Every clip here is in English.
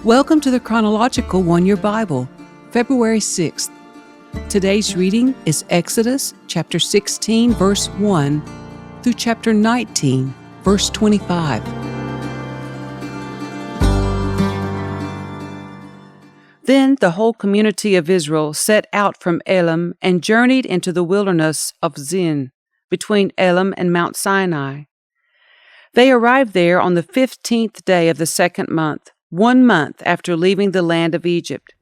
Welcome to the Chronological One-Year Bible, February 6th. Today's reading is Exodus chapter 16, verse 1 through chapter 19, verse 25. Then the whole community of Israel set out from Elim and journeyed into the wilderness of Zin, between Elim and Mount Sinai. They arrived there on the 15th day of the second month, 1 month after leaving the land of Egypt.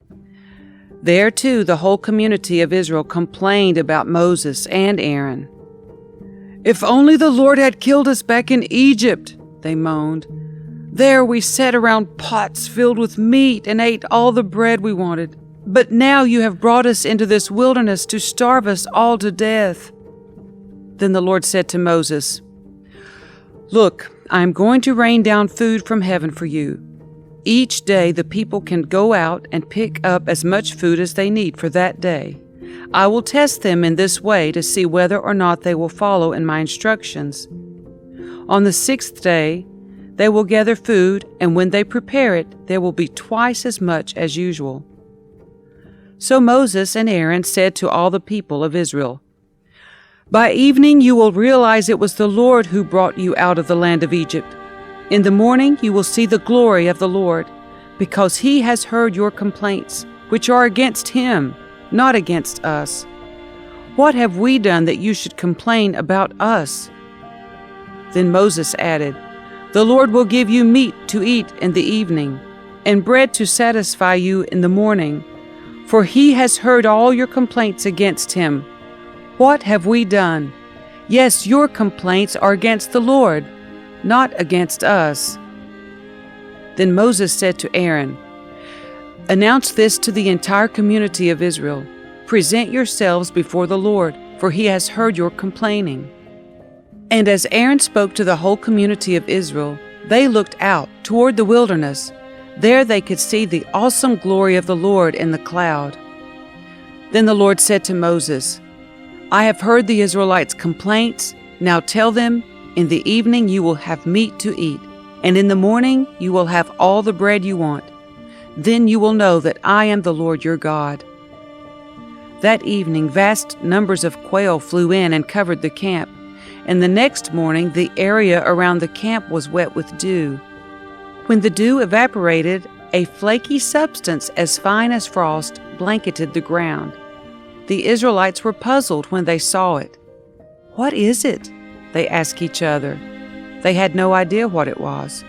There too the whole community of Israel complained about Moses and Aaron. "If only the Lord had killed us back in Egypt," they moaned. "There we sat around pots filled with meat and ate all the bread we wanted. But now you have brought us into this wilderness to starve us all to death." Then the Lord said to Moses, "Look, I am going to rain down food from heaven for you. Each day the people can go out and pick up as much food as they need for that day. I will test them in this way to see whether or not they will follow in my instructions. On the 6th day, they will gather food, and when they prepare it, there will be twice as much as usual." So Moses and Aaron said to all the people of Israel, "By evening you will realize it was the Lord who brought you out of the land of Egypt. In the morning you will see the glory of the Lord, because he has heard your complaints, which are against him, not against us. What have we done that you should complain about us?" Then Moses added, "The Lord will give you meat to eat in the evening, and bread to satisfy you in the morning, for he has heard all your complaints against him. What have we done? Yes, your complaints are against the Lord, not against us." Then Moses said to Aaron, "Announce this to the entire community of Israel. Present yourselves before the Lord, for he has heard your complaining." And as Aaron spoke to the whole community of Israel, they looked out toward the wilderness. There they could see the awesome glory of the Lord in the cloud. Then the Lord said to Moses, "I have heard the Israelites' complaints. Now tell them, in the evening you will have meat to eat, and in the morning you will have all the bread you want. Then you will know that I am the Lord your God." That evening vast numbers of quail flew in and covered the camp, and the next morning the area around the camp was wet with dew. When the dew evaporated, a flaky substance as fine as frost blanketed the ground. The Israelites were puzzled when they saw it. "What is it?" they asked each other. They had no idea what it was.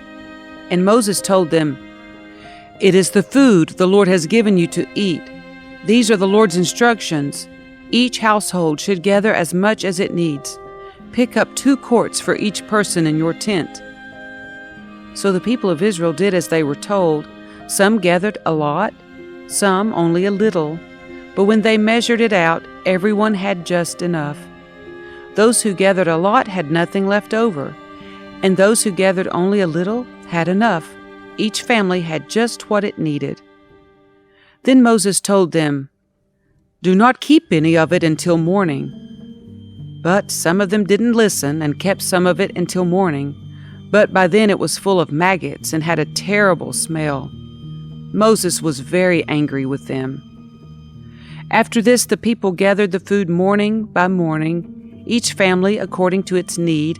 And Moses told them, "It is the food the Lord has given you to eat. These are the Lord's instructions. Each household should gather as much as it needs. Pick up 2 quarts for each person in your tent." So the people of Israel did as they were told. Some gathered a lot, some only a little. But when they measured it out, everyone had just enough. Those who gathered a lot had nothing left over, and those who gathered only a little had enough. Each family had just what it needed. Then Moses told them, "Do not keep any of it until morning." But some of them didn't listen and kept some of it until morning. But by then it was full of maggots and had a terrible smell. Moses was very angry with them. After this, the people gathered the food morning by morning, each family according to its need,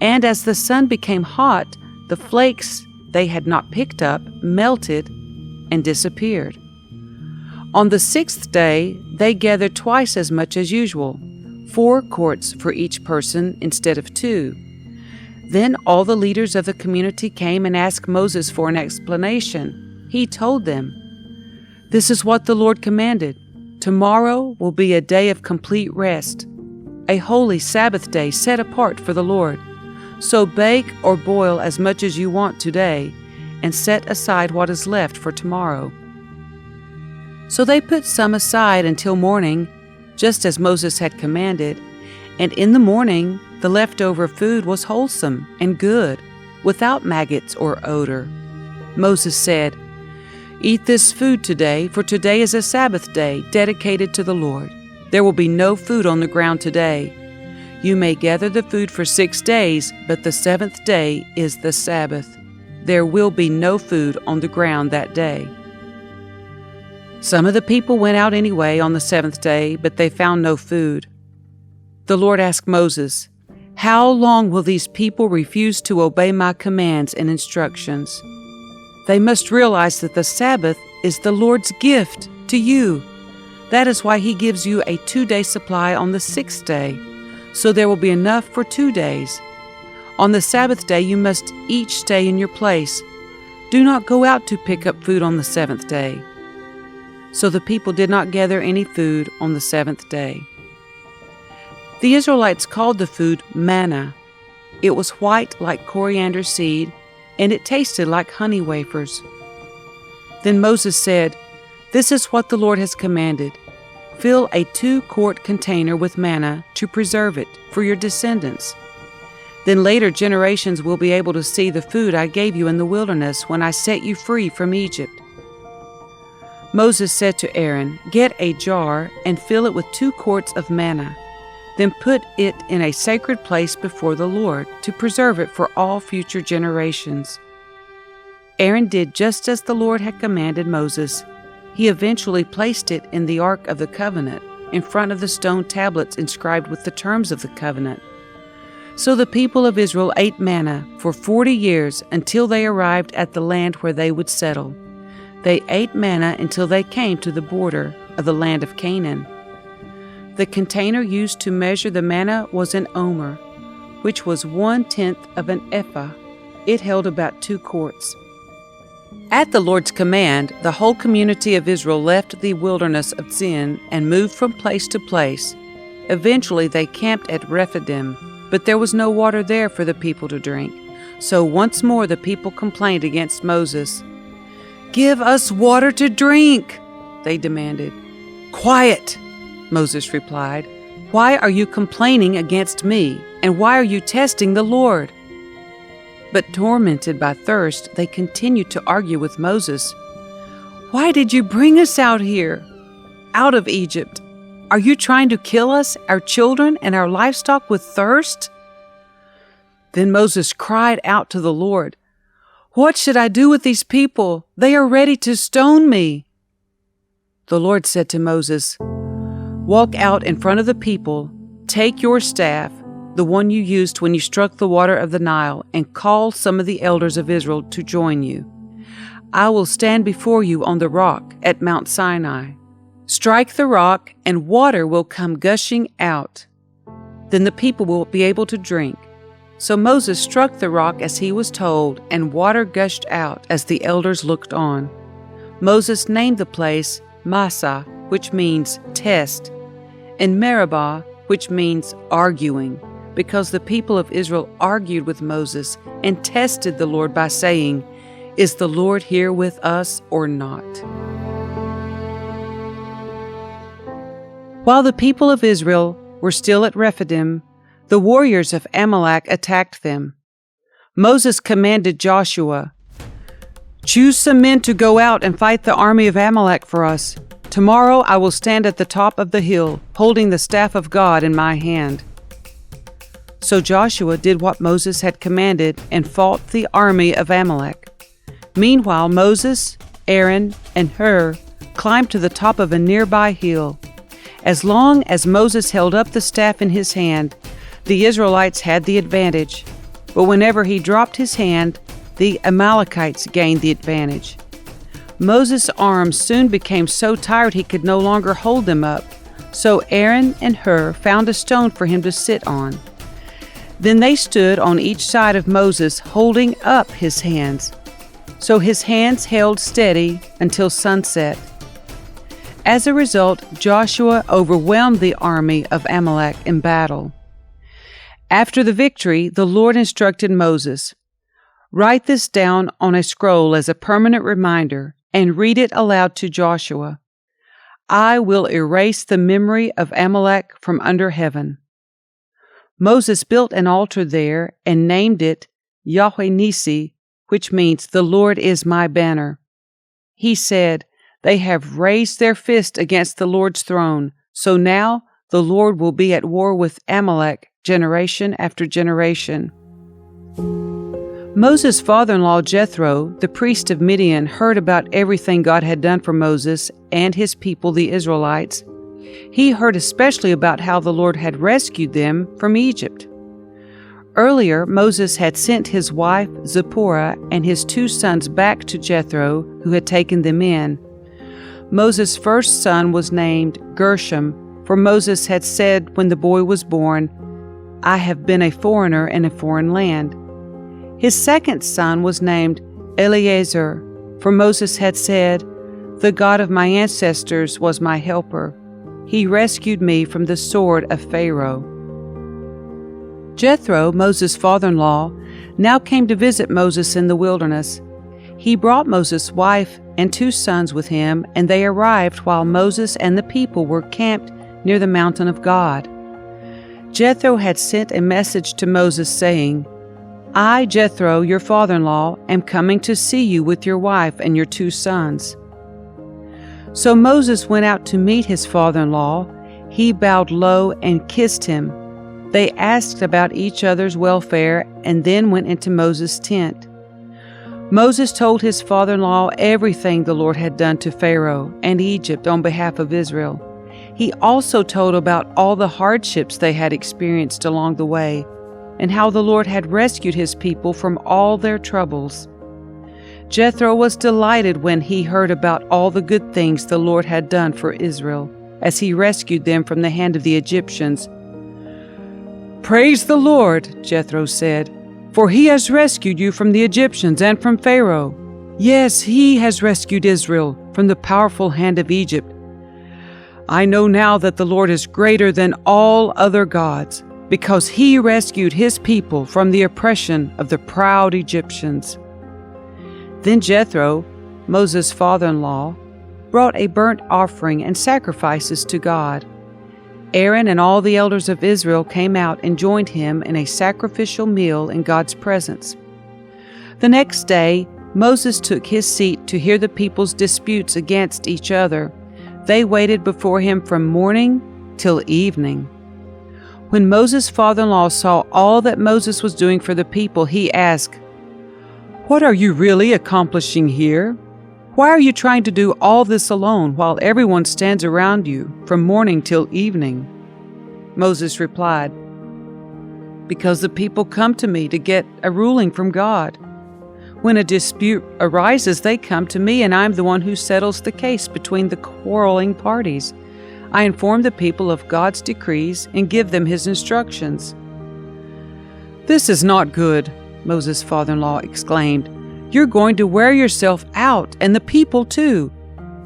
and as the sun became hot, the flakes they had not picked up melted and disappeared. On the 6th day, they gathered twice as much as usual, 4 quarts for each person instead of 2. Then all the leaders of the community came and asked Moses for an explanation. He told them, "This is what the Lord commanded. Tomorrow will be a day of complete rest, a holy Sabbath day set apart for the Lord. So bake or boil as much as you want today, and set aside what is left for tomorrow." So they put some aside until morning, just as Moses had commanded, and in the morning the leftover food was wholesome and good, without maggots or odor. Moses said, "Eat this food today, for today is a Sabbath day dedicated to the Lord. There will be no food on the ground today. You may gather the food for 6 days, but the 7th day is the Sabbath. there will be no food on the ground that day. Some of the people went out anyway on the seventh day, but they found no food. The Lord asked Moses, "How long will these people refuse to obey my commands and instructions? They must realize that the Sabbath is the Lord's gift to you. That is why He gives you a 2-day supply on the 6th day, so there will be enough for 2 days. On the Sabbath day you must each stay in your place. Do not go out to pick up food on the 7th day." So the people did not gather any food on the 7th day. The Israelites called the food manna. It was white like coriander seed, and it tasted like honey wafers. Then Moses said, "This is what the Lord has commanded. Fill a 2-quart container with manna to preserve it for your descendants. Then later generations will be able to see the food I gave you in the wilderness when I set you free from Egypt." Moses said to Aaron, "Get a jar and fill it with 2 quarts of manna. Then put it in a sacred place before the Lord to preserve it for all future generations." Aaron did just as the Lord had commanded Moses. He eventually placed it in the Ark of the Covenant, in front of the stone tablets inscribed with the terms of the covenant. So the people of Israel ate manna for 40 years until they arrived at the land where they would settle. They ate manna until they came to the border of the land of Canaan. The container used to measure the manna was an omer, which was 1/10 of an ephah. It held about 2 quarts. At the Lord's command, the whole community of Israel left the wilderness of Zin and moved from place to place. Eventually they camped at Rephidim, but there was no water there for the people to drink. So once more the people complained against Moses. "Give us water to drink," they demanded. "Quiet," Moses replied. "Why are you complaining against me, and why are you testing the Lord?" But tormented by thirst, they continued to argue with Moses. "Why did you bring us out here, out of Egypt? Are you trying to kill us, our children, and our livestock with thirst?" Then Moses cried out to the Lord, "What should I do with these people? They are ready to stone me." The Lord said to Moses, "Walk out in front of the people, take your staff, the one you used when you struck the water of the Nile, and call some of the elders of Israel to join you. I will stand before you on the rock at Mount Sinai. Strike the rock, and water will come gushing out. Then the people will be able to drink." So Moses struck the rock as he was told, and water gushed out as the elders looked on. Moses named the place Massah, which means test, and Meribah, which means arguing, because the people of Israel argued with Moses and tested the Lord by saying, "Is the Lord here with us or not?" While the people of Israel were still at Rephidim, the warriors of Amalek attacked them. Moses commanded Joshua, "Choose some men to go out and fight the army of Amalek for us. Tomorrow I will stand at the top of the hill, holding the staff of God in my hand." So Joshua did what Moses had commanded and fought the army of Amalek. Meanwhile, Moses, Aaron, and Hur climbed to the top of a nearby hill. As long as Moses held up the staff in his hand, the Israelites had the advantage. But whenever he dropped his hand, the Amalekites gained the advantage. Moses' arms soon became so tired he could no longer hold them up. So Aaron and Hur found a stone for him to sit on. Then they stood on each side of Moses, holding up his hands. So his hands held steady until sunset. As a result, Joshua overwhelmed the army of Amalek in battle. After the victory, the Lord instructed Moses, "Write this down on a scroll as a permanent reminder and read it aloud to Joshua. I will erase the memory of Amalek from under heaven." Moses built an altar there and named it Yahweh Nissi, which means "The Lord is my banner." He said, "They have raised their fist against the Lord's throne, so now the Lord will be at war with Amalek generation after generation." Moses' father-in-law Jethro, the priest of Midian, heard about everything God had done for Moses and his people, the Israelites. He heard especially about how the Lord had rescued them from Egypt. Earlier, Moses had sent his wife Zipporah and his 2 sons back to Jethro, who had taken them in. Moses' first son was named Gershom, for Moses had said when the boy was born, "I have been a foreigner in a foreign land." His second son was named Eleazar, for Moses had said, "The God of my ancestors was my helper. He rescued me from the sword of Pharaoh." Jethro, Moses' father-in-law, now came to visit Moses in the wilderness. He brought Moses' wife and 2 sons with him, and they arrived while Moses and the people were camped near the mountain of God. Jethro had sent a message to Moses saying, "I, Jethro, your father-in-law, am coming to see you with your wife and your 2 sons." So Moses went out to meet his father-in-law. He bowed low and kissed him. They asked about each other's welfare and then went into Moses' tent. Moses told his father-in-law everything the Lord had done to Pharaoh and Egypt on behalf of Israel. He also told about all the hardships they had experienced along the way, and how the Lord had rescued his people from all their troubles. Jethro was delighted when he heard about all the good things the Lord had done for Israel, as he rescued them from the hand of the Egyptians. "Praise the Lord," Jethro said, "for he has rescued you from the Egyptians and from Pharaoh. Yes, he has rescued Israel from the powerful hand of Egypt. I know now that the Lord is greater than all other gods, because he rescued his people from the oppression of the proud Egyptians." Then Jethro, Moses' father-in-law, brought a burnt offering and sacrifices to God. Aaron and all the elders of Israel came out and joined him in a sacrificial meal in God's presence. The next day, Moses took his seat to hear the people's disputes against each other. They waited before him from morning till evening. When Moses' father-in-law saw all that Moses was doing for the people, he asked, "What are you really accomplishing here? Why are you trying to do all this alone while everyone stands around you from morning till evening?" Moses replied, "Because the people come to me to get a ruling from God. When a dispute arises, they come to me, and I'm the one who settles the case between the quarreling parties. I inform the people of God's decrees and give them his instructions." "This is not good," Moses' father-in-law exclaimed. "You're going to wear yourself out, and the people too.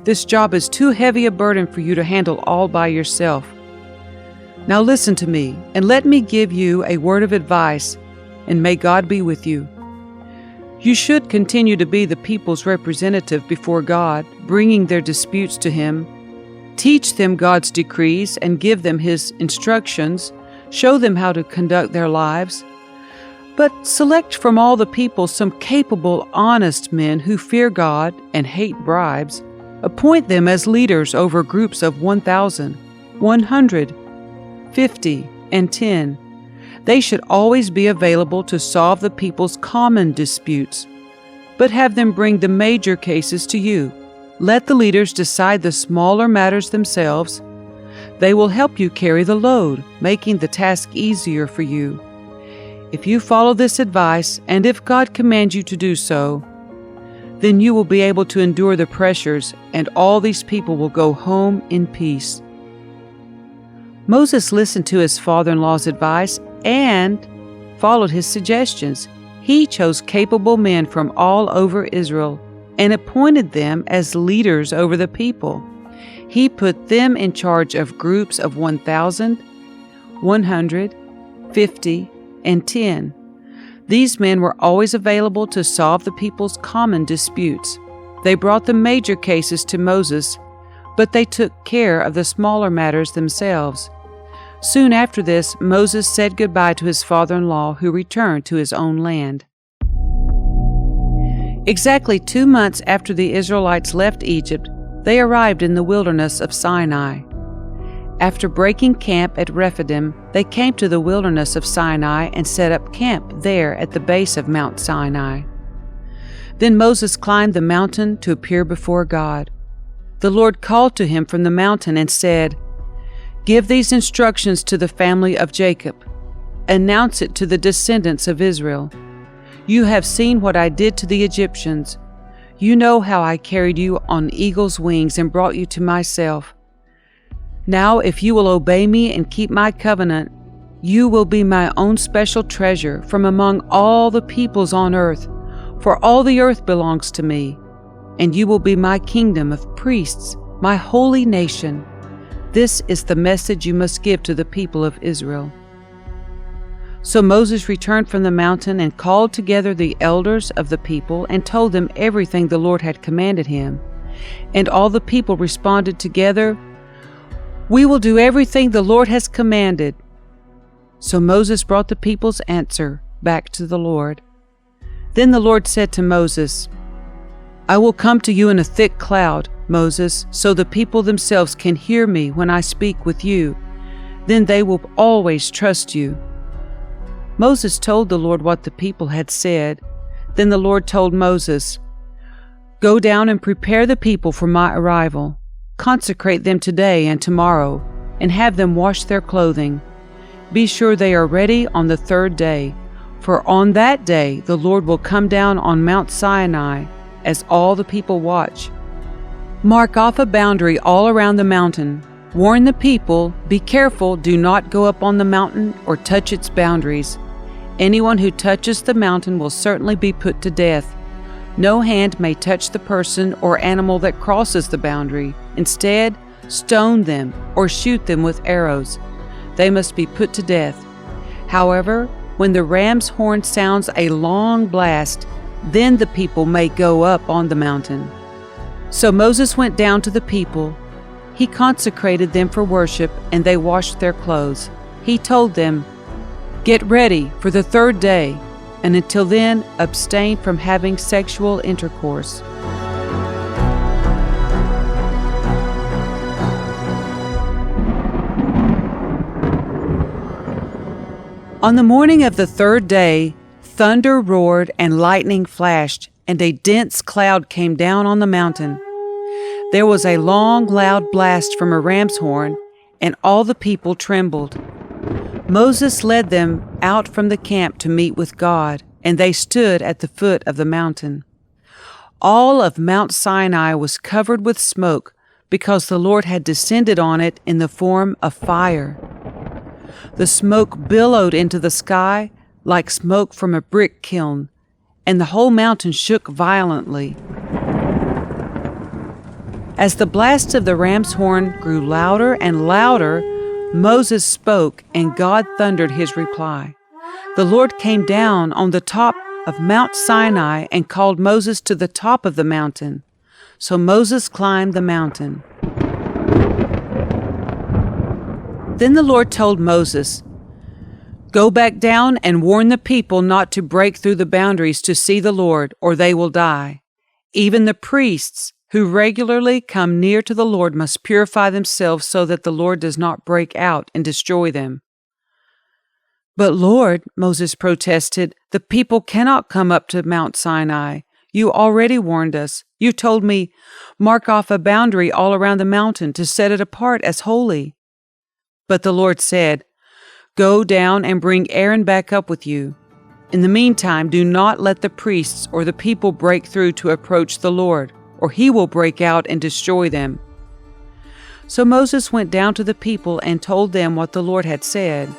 This job is too heavy a burden for you to handle all by yourself. Now listen to me, and let me give you a word of advice, and may God be with you. You should continue to be the people's representative before God, bringing their disputes to him. Teach them God's decrees and give them his instructions. Show them how to conduct their lives. But select from all the people some capable, honest men who fear God and hate bribes. Appoint them as leaders over groups of 1,000, 100, 50, and 10. They should always be available to solve the people's common disputes, but have them bring the major cases to you. Let the leaders decide the smaller matters themselves. They will help you carry the load, making the task easier for you. If you follow this advice, and if God commands you to do so, then you will be able to endure the pressures, and all these people will go home in peace." Moses listened to his father-in-law's advice and followed his suggestions. He chose capable men from all over Israel and appointed them as leaders over the people. He put them in charge of groups of 1,000, 100, 50, and 10. These men were always available to solve the people's common disputes. They brought the major cases to Moses, but they took care of the smaller matters themselves. Soon after this, Moses said goodbye to his father-in-law, who returned to his own land. Exactly 2 months after the Israelites left Egypt, they arrived in the wilderness of Sinai. After breaking camp at Rephidim, they came to the wilderness of Sinai and set up camp there at the base of Mount Sinai. Then Moses climbed the mountain to appear before God. The Lord called to him from the mountain and said, "Give these instructions to the family of Jacob. Announce it to the descendants of Israel. You have seen what I did to the Egyptians. You know how I carried you on eagle's wings and brought you to myself. Now, if you will obey me and keep my covenant, you will be my own special treasure from among all the peoples on earth, for all the earth belongs to me, and you will be my kingdom of priests, my holy nation. This is the message you must give to the people of Israel." So Moses returned from the mountain and called together the elders of the people and told them everything the Lord had commanded him. And all the people responded together, "We will do everything the Lord has commanded." So Moses brought the people's answer back to the Lord. Then the Lord said to Moses, "I will come to you in a thick cloud, Moses, so the people themselves can hear me when I speak with you. Then they will always trust you." Moses told the Lord what the people had said. Then the Lord told Moses, "Go down and prepare the people for my arrival. Consecrate them today and tomorrow, and have them wash their clothing. Be sure they are ready on the third day, for on that day the Lord will come down on Mount Sinai as all the people watch. Mark off a boundary all around the mountain. Warn the people, be careful, do not go up on the mountain or touch its boundaries. Anyone who touches the mountain will certainly be put to death. No hand may touch the person or animal that crosses the boundary. Instead, stone them or shoot them with arrows. They must be put to death. However, when the ram's horn sounds a long blast, then the people may go up on the mountain." So Moses went down to the people. He consecrated them for worship, and they washed their clothes. He told them, "Get ready for the third day, and until then abstain from having sexual intercourse." On the morning of the third day, thunder roared and lightning flashed, and a dense cloud came down on the mountain. There was a long, loud blast from a ram's horn, and all the people trembled. Moses led them out from the camp to meet with God, and they stood at the foot of the mountain. All of Mount Sinai was covered with smoke because the Lord had descended on it in the form of fire. The smoke billowed into the sky like smoke from a brick kiln, and the whole mountain shook violently. As the blast of the ram's horn grew louder and louder, Moses spoke, and God thundered his reply. The Lord came down on the top of Mount Sinai and called Moses to the top of the mountain. So Moses climbed the mountain. Then the Lord told Moses, "Go back down and warn the people not to break through the boundaries to see the Lord, or they will die. Even the priests who regularly come near to the Lord must purify themselves so that the Lord does not break out and destroy them." "But Lord," Moses protested, "the people cannot come up to Mount Sinai. You already warned us. You told me, mark off a boundary all around the mountain to set it apart as holy." But the Lord said, "Go down and bring Aaron back up with you. In the meantime, do not let the priests or the people break through to approach the Lord, or he will break out and destroy them." So Moses went down to the people and told them what the Lord had said.